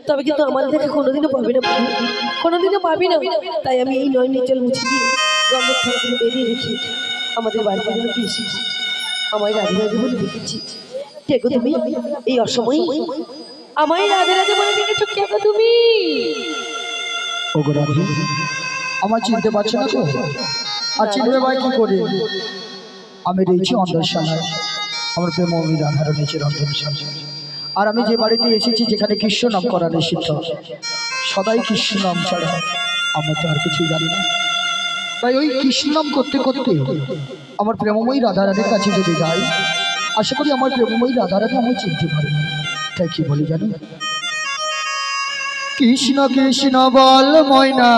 তবে কিন্তু আমাদের দেখে কোনোদিনও পাবি না, কোনোদিনও পাবি না। তাই আমি এই নয় নিচল মুছে দিয়ে গঙ্গার থেকে বেরিয়ে রেখে আমাদের বাড়িতে যেন তুই এসেছি, আমায় রাধে রাধে বলে দেখেছি। কে গো তুমি এই অসময়ে আমায় রাধে রাধে বলে দেখেছো? কে গো তুমি? ওগো রাধে, আমার চিনতে পারছো না তো? আর চিনবে ভাই কি করে? আমি রয়েছি অন্ধশালায়, আমার প্রেমী রাধার নিচে রন্ধনশালা। আর আমি যে বাড়িতে এসেছি যেখানে কৃষ্ণ নাম করা নিষিদ্ধ, সদাই কৃষ্ণ নাম ছাড়া আমি তো আর কিছু জানি না। তাই ওই কৃষ্ণ নাম করতে করতে আমার প্রেমময়ী রাধারানীর কাছে যদি যাই, আশা করি আমার প্রেমময়ী রাধারানী আমি চিনতে পারবো। তাই কি বলি জানো? কৃষ্ণ কৃষ্ণ বল ময়না,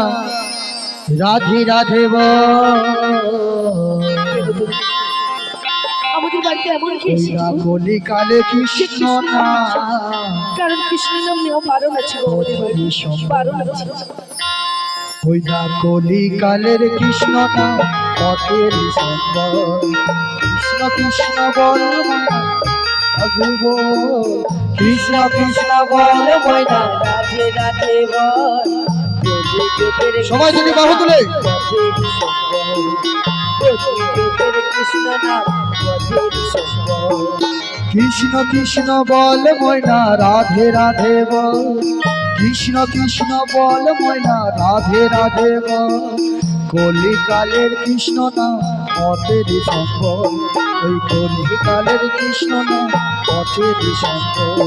রাধে রাধে বল। আমাদের বাড়িতে এমন কি বলি কালে কৃষ্ণ না, কারণ কৃষ্ণ নাম নেওয়া বারণ আছে, বারণ আছে। ওই না কলি কালের কৃষ্ণ না, পথের সম্বল। কৃষ্ণ কৃষ্ণ বল রাধে বল, কৃষ্ণ কৃষ্ণ বল ময়না, রাধে রাধে বল। সবাই যদি বাহু তুলে কৃষ্ণ নাম কৃষ্ণ কৃষ্ণ বল ময়না, রাধে রাধে বল। কৃষ্ণ কৃষ্ণ বল ময়না, রাধে রাধে বল। কলিকালের কৃষ্ণ নাম পথের সম্বল, ওই কলিকালের কৃষ্ণ নাম পথের সম্বল।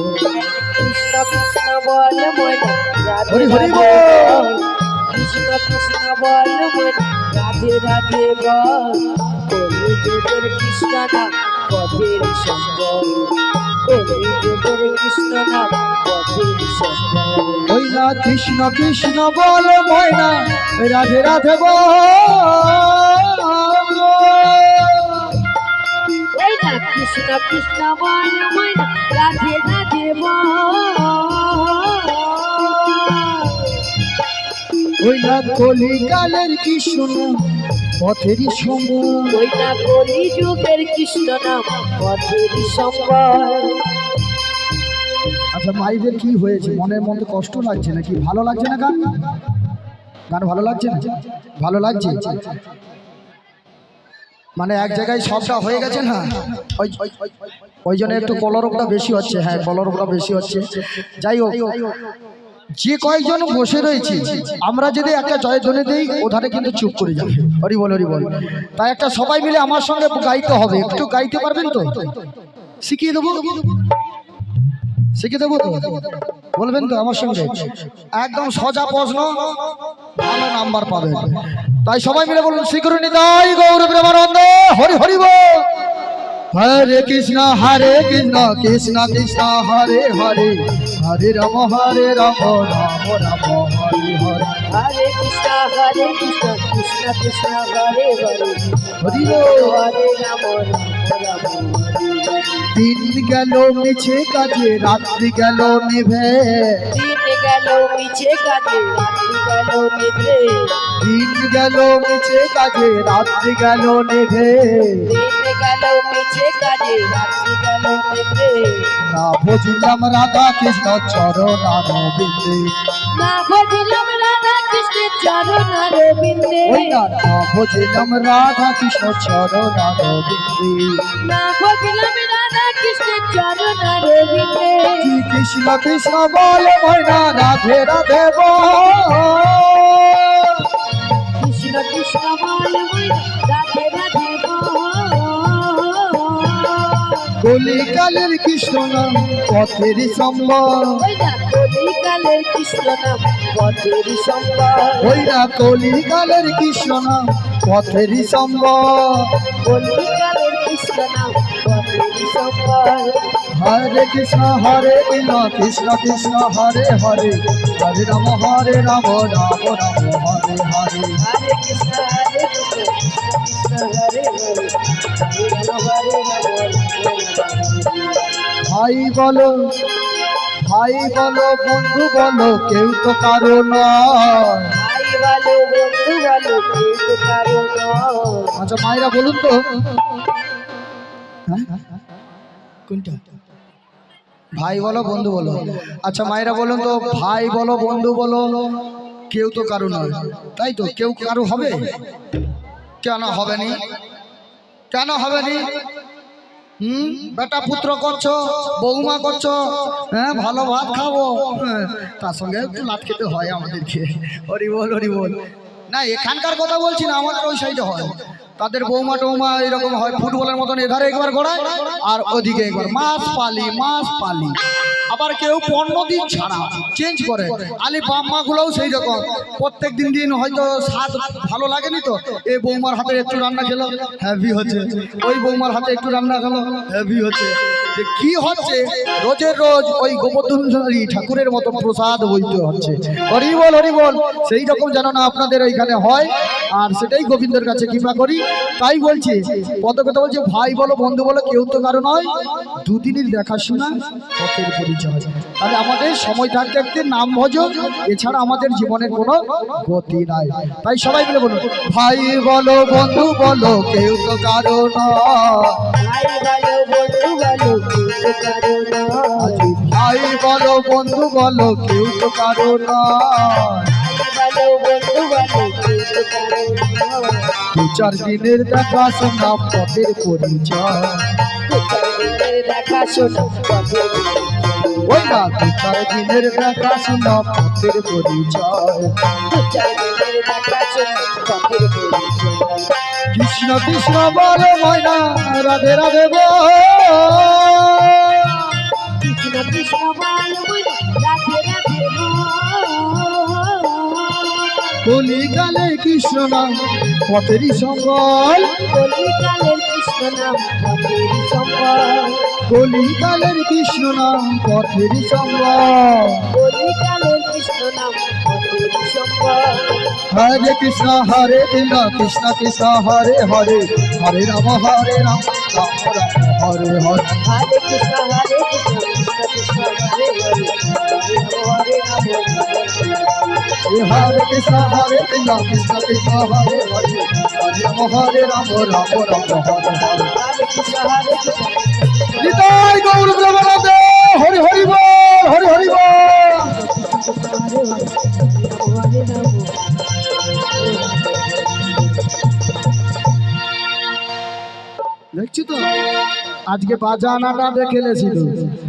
কৃষ্ণ কৃষ্ণ বল ময়না, হরি হরি বল। বল। কৃষ্ণ কৃষ্ণ বল ময়না, রাধে রাধে বল। কলিযুগের কৃষ্ণ নাম পথের সম্বল, কলিযুগের কৃষ্ণ নাম পথের সম্বল। ওই না কৃষ্ণ কৃষ্ণ বল ময়না, রাধে রাধে বল। ওই না কৃষ্ণ কৃষ্ণ বল ময়না, রাধে রাধে বল। ওই না কলিকালের কৃষ্ণ নাম পথেরই সম্বল, ওই না কলিযুগের কৃষ্ণ নাম পথের সম্বল। আচ্ছা মাইদের কি হয়েছে? মনের মধ্যে কষ্ট লাগছে নাকি? ভালো লাগছে না গান? গান ভালো লাগছে না? ভালো লাগছে মানে এক জায়গায় সবটা হয়ে গেছে না, ওই জন্য একটু কলরবটা বেশি হচ্ছে। হ্যাঁ কলরবটা বেশি হচ্ছে। যাই হোক, যে কয়েকজন বসে রয়েছে আমরা যদি একটা জয়ধ্বনি দিই ওধারে কিন্তু চুপ করে যাবে। হরি বল হরি বল। তাই একটা সবাই মিলে আমার সঙ্গে গাইতে হবে। একটু গাইতে পারবেন তো? শিখিয়ে দেবো, শিখে দেবো তো? বলবেন তো আমার সঙ্গে? একদম সোজা প্রশ্ন, ভালো নাম্বার পাবেন। তাই সবাই মিলে বলুন, শ্রীগুরু নিতাই গৌর প্রেমানন্দ, হরি হরি বল। হরে কৃষ্ণ কৃষ্ণ কৃষ্ণ হরে হরে, হরে রাম রাম রাম হরে হরে। হরে কৃষ্ণ কৃষ্ণ কৃষ্ণ হরে হরে, হরি হরে রাম রাম রাম। দিন গেল মিছে কাজে, রাত্রি গেল নিভে। দিন গেল মিছে কাজে, রাত্রি গেল নিভে। দিন গেল মিছে কাজে, রাত্রি গেল নিভে। দিন গেল মিছে কাজে, রাত্রি গেল নিভে। না বুঝলাম রাধা কৃষ্ণ চরণ বিন্দে, না বুঝলাম রাধা কৃষ্ণের চরণ বিন্দে। ওই না বুঝলাম রাধা কৃষ্ণ চরণ বিন্দে। না বুঝলাম রাধা কৃষ্ণের চরণ বিন্দে। কৃষ্ণ কৃষ্ণ বল ময়না, রাধে রাধে বল। কৃষ্ণ কৃষ্ণ বল ময়না, রাধে রাধে বল। কলিকালের কৃষ্ণ নাম পথের সম্বল, ওই না কলিকালের কৃষ্ণ নাম পথের সম্বল। ওই না কলিকালের কৃষ্ণ নাম পথের সম্বল। কলিকালের কৃষ্ণ নাম পথের সম্বল। হরে কৃষ্ণ কৃষ্ণ কৃষ্ণ হরে হরে, হরে রাম রাম রাম হরে হরে। হরে কৃষ্ণ কৃষ্ণ হরে হরে, হরে রাম হরে ভাই বলো বন্ধু বলো, কেউ তো কারো নয়। ভাই বলো বন্ধু বলো, কেউ তো কারো নয়। আচ্ছা মায়েরা বলুন তো, কোনটা ভাই বলো বন্ধু বলো। আচ্ছা মায়েরা বলুন তো, ভাই বলো বন্ধু বলো, কেউ তো কারো নয়, তাই তো? কেউ কারো হবে? কেন হবে নি? কেন হবে নি? বেটা পুত্র করছো, বৌমা করছো, হ্যাঁ ভালো ভাত খাবো, হ্যাঁ, তার সঙ্গে একটু লাত খেতে হয় আমাদেরকে। হরি বল হরি বল। না এখানকার কথা বলছি না, আমাদের ওই সাইডে হয়, তাদের বৌমা টৌমা এরকম হয় ফুটবলের মতন, এধারে একবার ঘোরায় আর ওদিকে একবার মাছ পালি মাছ পালি। আবার কেউ 15 দিন ছাড়া চেঞ্জ করে। আলি বাম্মা গুলোও সেই রকম, প্রত্যেক দিন দিন হয়তো স্বাদ ভালো লাগেনি তো এই বৌমার হাতে একটু রান্না খেলো হেভি হচ্ছে, ওই বৌমার হাতে একটু রান্না খেলো হেভি হচ্ছে। যে কি হচ্ছে, রোজের রোজ ওই গোবর্ধনধারী ঠাকুরের মতো প্রসাদ বইতে হচ্ছে। হরি বল হরি বল। সেই রকম যেন না আপনাদের ওইখানে হয়, আর সেটাই গোবিন্দের কাছে কৃপা করি। তাই বলছি কত কথা বলছে, ভাই বলো বন্ধু বলো, কেউ তো কারো নয়, দুদিনের দেখাশোনা পথের পরিচয়। তাহলে আমাদের সময় থাকতে থাকতে নাম ভজন, এছাড়া আমাদের জীবনের কোনো গতি নাই। তাই সবাই মিলে বলুন, ভাই বলো বন্ধু বলো, কেউ তো কারো নয়। ভাই বলো বন্ধু বলো, কেউ তো কারো নয়। দু চার দিনের দেখা শোনা পথের পরিচয়। ওই না, দু চার দিনের দেখা শোনা পথের পরিচয়। কৃষ্ণ কৃষ্ণ বলে ময়না, রাধে রাধে বল। কৃষ্ণ কৃষ্ণ রাধে রাধে কলিকালে কৃষ্ণ নাম পথেরই সম্বল। কলিকালের কৃষ্ণ নাম পথেরই সম্বল। কলিকালের কৃষ্ণ নাম পথেরই সম্বল। কলিকালের কৃষ্ণ নাম পথেরই সম্বল। হরে কৃষ্ণ হরে কৃষ্ণ কৃষ্ণ কৃষ্ণ হরে হরে, হরে রাম হরে রাম রাম রাম হরে হরে। হরে কৃষ্ণ কৃষ্ণ কৃষ্ণ হরে হরে, হরে রাম হরে রাম। হরে কৃষ্ণ হরে কৃষ্ণ কৃষ্ণ কৃষ্ণ হরে হরে, হরে রাম হরে রাম রাম রাম হরে হরে। হরে কৃষ্ণ কৃষ্ণ নিতাই গৌর প্রেমানন্দে হরি হরি বল হরি হরি বল। হরে রাম। দেখছি তো আজকে বাজানাটা দেখে লেছি তো।